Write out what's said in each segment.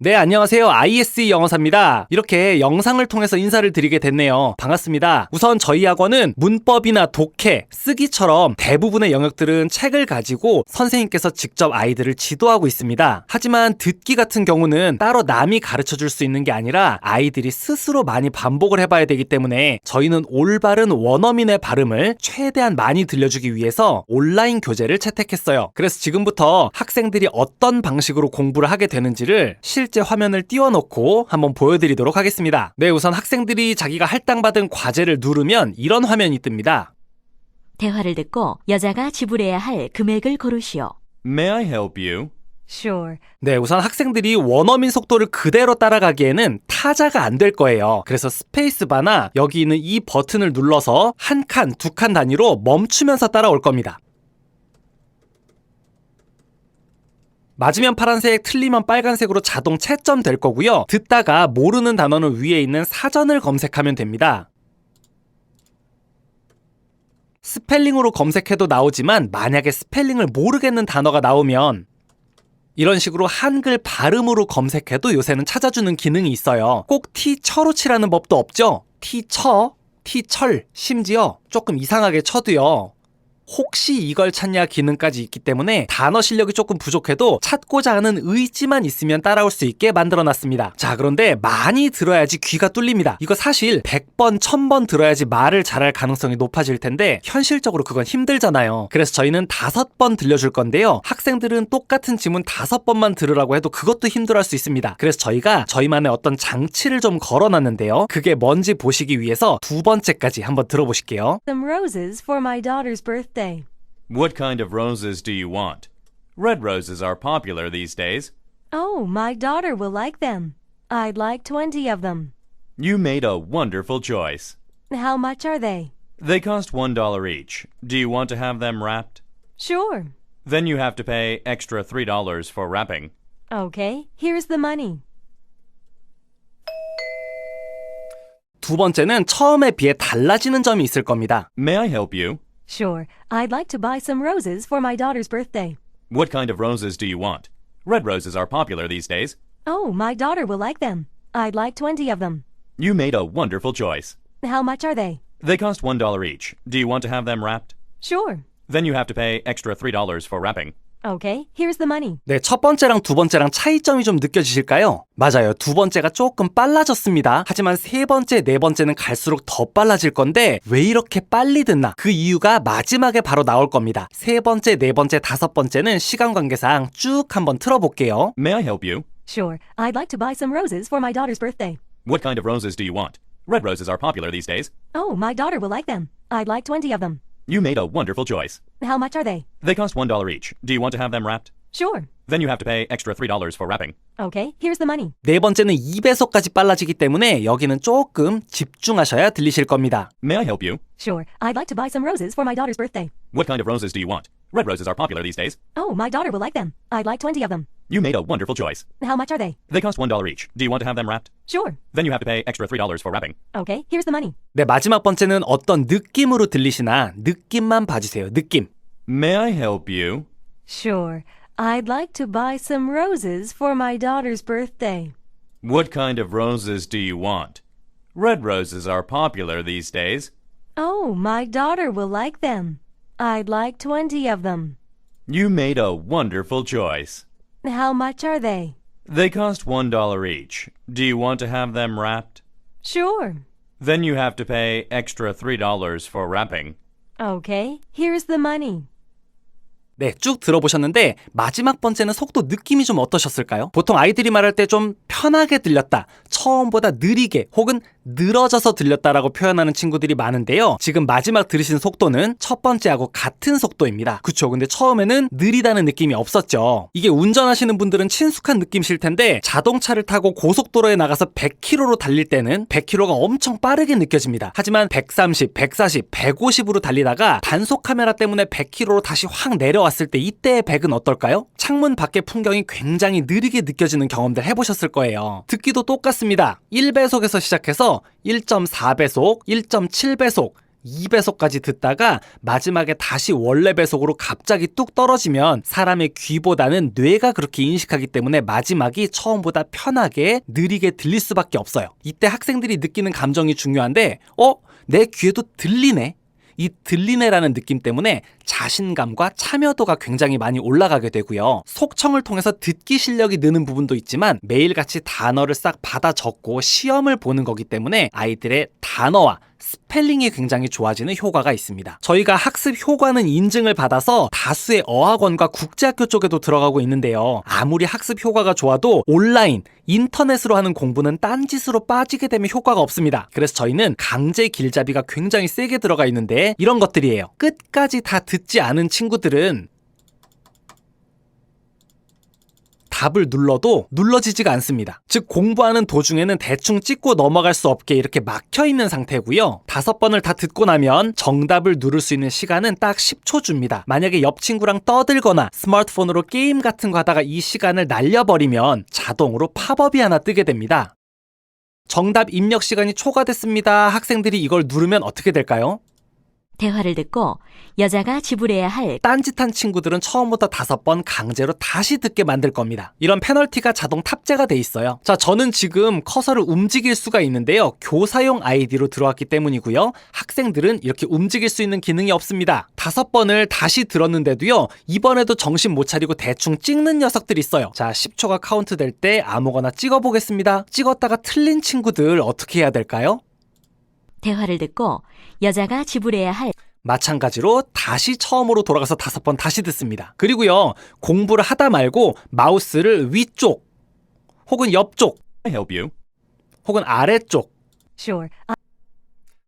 네, 안녕하세요. ISE 영어사입니다. 이렇게 영상을 통해서 인사를 드리게 됐네요. 반갑습니다. 우선 저희 학원은 문법이나 독해, 쓰기처럼 대부분의 영역들은 책을 가지고 선생님께서 직접 아이들을 지도하고 있습니다. 하지만 듣기 같은 경우는 따로 남이 가르쳐줄 수 있는 게 아니라 아이들이 스스로 많이 반복을 해봐야 되기 때문에 저희는 올바른 원어민의 발음을 최대한 많이 들려주기 위해서 온라인 교재를 채택했어요. 그래서 지금부터 학생들이 어떤 방식으로 공부를 하게 되는지를 실제 화면을 띄워놓고 한번 보여드리도록 하겠습니다. 네, 우선 학생들이 자기가 할당받은 과제를 누르면 이런 화면이 뜹니다. 대화를 듣고 여자가 지불해야 할 금액을 고르시오. May I help you? Sure. 네, 우선 학생들이 원어민 속도를 그대로 따라가기에는 타자가 안 될 거예요. 그래서 스페이스바나 여기 있는 이 버튼을 눌러서 한 칸, 두 칸 단위로 멈추면서 따라올 겁니다. 맞으면 파란색, 틀리면 빨간색으로 자동 채점 될 거고요. 듣다가 모르는 단어는 위에 있는 사전을 검색하면 됩니다. 스펠링으로 검색해도 나오지만 만약에 스펠링을 모르겠는 단어가 나오면 이런 식으로 한글 발음으로 검색해도 요새는 찾아주는 기능이 있어요. 꼭 티처로 치라는 법도 없죠? 티처, 티철, 심지어 조금 이상하게 쳐도요. 혹시 이걸 찾냐 기능까지 있기 때문에 단어 실력이 조금 부족해도 찾고자 하는 의지만 있으면 따라올 수 있게 만들어놨습니다. 자, 그런데 많이 들어야지 귀가 뚫립니다. 이거 사실 100번, 1000번 들어야지 말을 잘할 가능성이 높아질 텐데 현실적으로 그건 힘들잖아요. 그래서 저희는 5번 들려줄 건데요. 학생들은 똑같은 지문 5번만 들으라고 해도 그것도 힘들어할 수 있습니다. 그래서 저희가 저희만의 어떤 장치를 좀 걸어놨는데요. 그게 뭔지 보시기 위해서 2번째까지 한번 들어보실게요. Some roses for my daughter's birthday. What kind of roses do you want? Red roses are popular these days. Oh, my daughter will like them. I'd like 20 of them. You made a wonderful choice. How much are they? They cost $1 each. Do you want to have them wrapped? Sure. Then you have to pay extra $3 for wrapping. Okay, here's the money. 두 번째는 처음에 비해 달라지는 점이 있을 겁니다. May I help you? Sure. I'd like to buy some roses for my daughter's birthday. What kind of roses do you want? Red roses are popular these days. Oh, my daughter will like them. I'd like 20 of them. You made a wonderful choice. How much are they? They cost $1 each. Do you want to have them wrapped? Sure. Then you have to pay extra $3 for wrapping. Okay, here's the money. 네, 첫 번째랑 두 번째랑 차이점이 좀 느껴지실까요? 맞아요. 두 번째가 조금 빨라졌습니다. 하지만 세 번째, 네 번째는 갈수록 더 빨라질 건데 왜 이렇게 빨리 듣나? 그 이유가 마지막에 바로 나올 겁니다. 세 번째, 네 번째, 다섯 번째는 시간 관계상 쭉 한번 틀어볼게요. May I help you? Sure. I'd like to buy some roses for my daughter's birthday. What kind of roses do you want? Red roses are popular these days. Oh, my daughter will like them. I'd like 20 of them. You made a wonderful choice. How much are they? They cost $1 each. Do you want to have them wrapped? Sure. Then you have to pay extra $3 for wrapping. Okay, here's the money. 네 번째는 2배속까지 빨라지기 때문에 여기는 조금 집중하셔야 들리실 겁니다. May I help you? Sure. I'd like to buy some roses for my daughter's birthday. What kind of roses do you want? Red roses are popular these days. Oh, my daughter will like them. I'd like 20 of them. You made a wonderful choice. How much are they? They cost $1 each. Do you want to have them wrapped? Sure. Then you have to pay extra $3 for wrapping. Okay, here's the money. 네, 마지막 번째는 어떤 느낌으로 들리시나 느낌만 봐주세요. 느낌. May I help you? Sure. I'd like to buy some roses for my daughter's birthday. What kind of roses do you want? Red roses are popular these days. Oh, my daughter will like them. I'd like 20 of them. You made a wonderful choice. How much are they? They cost $1 each. Do you want to have them wrapped? Sure. Then you have to pay extra $3 for wrapping. Okay, here's the money. 네, 쭉 들어보셨는데 마지막 번째는 속도 느낌이 좀 어떠셨을까요? 보통 아이들이 말할 때 좀 편하게 들렸다, 처음보다 느리게 혹은 늘어져서 들렸다라고 표현하는 친구들이 많은데요. 지금 마지막 들으신 속도는 첫 번째하고 같은 속도입니다. 그쵸? 근데 처음에는 느리다는 느낌이 없었죠. 이게 운전하시는 분들은 친숙한 느낌이실 텐데 자동차를 타고 고속도로에 나가서 100km로 달릴 때는 100km가 엄청 빠르게 느껴집니다. 하지만 130, 140, 150으로 달리다가 단속 카메라 때문에 100km로 다시 확 내려왔을 때 이때의 100은 어떨까요? 창문 밖의 풍경이 굉장히 느리게 느껴지는 경험들 해보셨을 거예요. 듣기도 똑같습니다. 1배속에서 시작해서 1.4배속, 1.7배속, 2배속까지 듣다가 마지막에 다시 원래 배속으로 갑자기 뚝 떨어지면 사람의 귀보다는 뇌가 그렇게 인식하기 때문에 마지막이 처음보다 편하게 느리게 들릴 수밖에 없어요. 이때 학생들이 느끼는 감정이 중요한데 내 귀에도 들리네. 이 들리네라는 느낌 때문에 자신감과 참여도가 굉장히 많이 올라가게 되고요. 속청을 통해서 듣기 실력이 느는 부분도 있지만 매일같이 단어를 싹 받아 적고 시험을 보는 거기 때문에 아이들의 단어와 스펠링이 굉장히 좋아지는 효과가 있습니다. 저희가 학습 효과는 인증을 받아서 다수의 어학원과 국제학교 쪽에도 들어가고 있는데요. 아무리 학습 효과가 좋아도 온라인, 인터넷으로 하는 공부는 딴짓으로 빠지게 되면 효과가 없습니다. 그래서 저희는 강제 길잡이가 굉장히 세게 들어가 있는데 이런 것들이에요. 끝까지 다 듣지 않은 친구들은 답을 눌러도 눌러지지가 않습니다. 즉 공부하는 도중에는 대충 찍고 넘어갈 수 없게 이렇게 막혀있는 상태고요. 5번을 다 듣고 나면 정답을 누를 수 있는 시간은 딱 10초 줍니다. 만약에 옆 친구랑 떠들거나 스마트폰으로 게임 같은 거 하다가 이 시간을 날려버리면 자동으로 팝업이 하나 뜨게 됩니다. 정답 입력 시간이 초과됐습니다. 학생들이 이걸 누르면 어떻게 될까요? 대화를 듣고 여자가 지불해야 할 딴짓한 친구들은 처음부터 5번 강제로 다시 듣게 만들 겁니다. 이런 페널티가 자동 탑재가 돼 있어요. 자, 저는 지금 커서를 움직일 수가 있는데요. 교사용 아이디로 들어왔기 때문이고요. 학생들은 이렇게 움직일 수 있는 기능이 없습니다. 5번을 다시 들었는데도요. 이번에도 정신 못 차리고 대충 찍는 녀석들이 있어요. 자, 10초가 카운트 될 때 아무거나 찍어보겠습니다. 찍었다가 틀린 친구들 어떻게 해야 될까요? 대화를 듣고 여자가 지불해야 할 마찬가지로 다시 처음으로 돌아가서 5번 다시 듣습니다. 그리고요, 공부를 하다 말고 마우스를 위쪽 혹은 옆쪽 I help you. 혹은 아래쪽 Sure.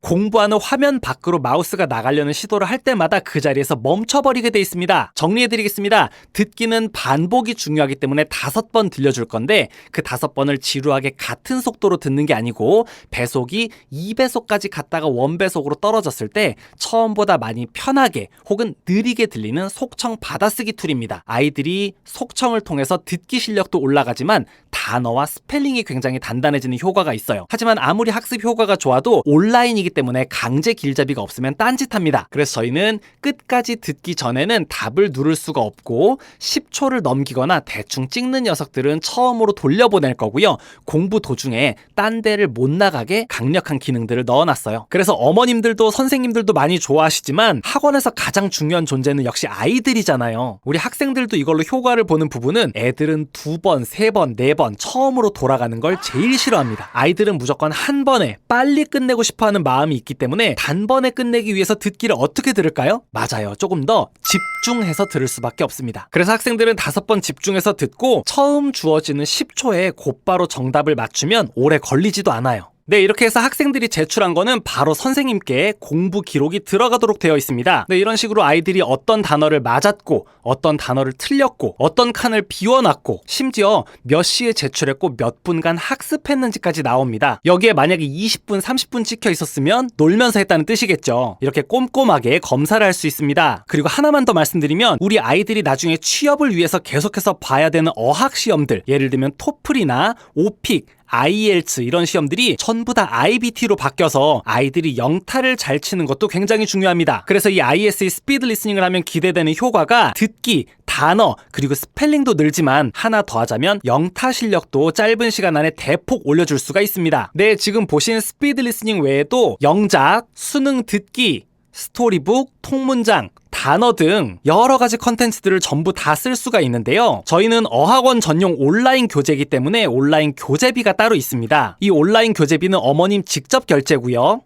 공부하는 화면 밖으로 마우스가 나가려는 시도를 할 때마다 그 자리에서 멈춰버리게 돼 있습니다. 정리해드리겠습니다. 듣기는 반복이 중요하기 때문에 5번 들려줄 건데 그 5번을 지루하게 같은 속도로 듣는 게 아니고 배속이 2배속까지 갔다가 1배속으로 떨어졌을 때 처음보다 많이 편하게 혹은 느리게 들리는 속청 받아쓰기 툴입니다. 아이들이 속청을 통해서 듣기 실력도 올라가지만 단어와 스펠링이 굉장히 단단해지는 효과가 있어요. 하지만 아무리 학습 효과가 좋아도 온라인이기 때문에 강제 길잡이가 없으면 딴짓합니다. 그래서 저희는 끝까지 듣기 전에는 답을 누를 수가 없고 10초를 넘기거나 대충 찍는 녀석들은 처음으로 돌려보낼 거고요. 공부 도중에 딴 데를 못 나가게 강력한 기능들을 넣어놨어요. 그래서 어머님들도 선생님들도 많이 좋아하시지만 학원에서 가장 중요한 존재는 역시 아이들이잖아요. 우리 학생들도 이걸로 효과를 보는 부분은 애들은 2번, 3번, 4번 처음으로 돌아가는 걸 제일 싫어합니다. 아이들은 무조건 한 번에 빨리 끝내고 싶어하는 마음이 있기 때문에 단번에 끝내기 위해서 듣기를 어떻게 들을까요? 맞아요. 조금 더 집중해서 들을 수밖에 없습니다. 그래서 학생들은 5번 집중해서 듣고 처음 주어지는 10초에 곧바로 정답을 맞추면 오래 걸리지도 않아요. 네, 이렇게 해서 학생들이 제출한 거는 바로 선생님께 공부 기록이 들어가도록 되어 있습니다. 네, 이런 식으로 아이들이 어떤 단어를 맞았고 어떤 단어를 틀렸고 어떤 칸을 비워놨고 심지어 몇 시에 제출했고 몇 분간 학습했는지까지 나옵니다. 여기에 만약에 20분, 30분 찍혀 있었으면 놀면서 했다는 뜻이겠죠. 이렇게 꼼꼼하게 검사를 할 수 있습니다. 그리고 하나만 더 말씀드리면 우리 아이들이 나중에 취업을 위해서 계속해서 봐야 되는 어학 시험들, 예를 들면 토플이나 오픽, IELTS 이런 시험들이 전부 다 IBT로 바뀌어서 아이들이 영타를 잘 치는 것도 굉장히 중요합니다. 그래서 이 ISE 스피드 리스닝을 하면 기대되는 효과가 듣기, 단어, 그리고 스펠링도 늘지만 하나 더 하자면 영타 실력도 짧은 시간 안에 대폭 올려줄 수가 있습니다. 네, 지금 보신 스피드 리스닝 외에도 영작, 수능 듣기, 스토리북, 통문장, 단어 등 여러 가지 컨텐츠들을 전부 다 쓸 수가 있는데요. 저희는 어학원 전용 온라인 교재이기 때문에 온라인 교재비가 따로 있습니다. 이 온라인 교재비는 어머님 직접 결제고요.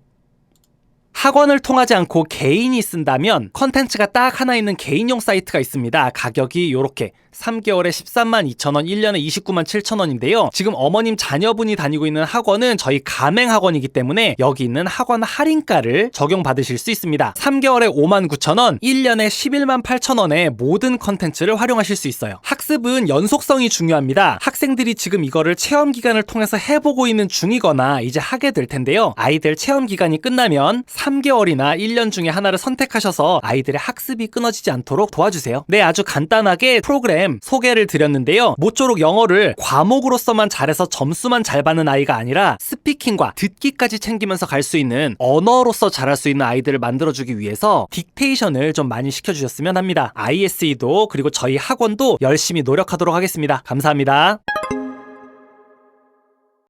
학원을 통하지 않고 개인이 쓴다면 컨텐츠가 딱 하나 있는 개인용 사이트가 있습니다. 가격이 이렇게 3개월에 13만 2천원, 1년에 29만 7천원인데요. 지금 어머님 자녀분이 다니고 있는 학원은 저희 가맹학원이기 때문에 여기 있는 학원 할인가를 적용받으실 수 있습니다. 3개월에 5만 9천원, 1년에 11만 8천원의 모든 컨텐츠를 활용하실 수 있어요. 학습은 연속성이 중요합니다. 학생들이 지금 이거를 체험 기간을 통해서 해보고 있는 중이거나 이제 하게 될 텐데요. 아이들 체험 기간이 끝나면 3개월이나 1년 중에 하나를 선택하셔서 아이들의 학습이 끊어지지 않도록 도와주세요. 네, 아주 간단하게 프로그램 프로그램 소개를 드렸는데요. 모쪼록 영어를 과목으로서만 잘해서 점수만 잘 받는 아이가 아니라 스피킹과 듣기까지 챙기면서 갈 수 있는 언어로서 잘할 수 있는 아이들을 만들어주기 위해서 딕테이션을 좀 많이 시켜주셨으면 합니다. ISE도 그리고 저희 학원도 열심히 노력하도록 하겠습니다. 감사합니다.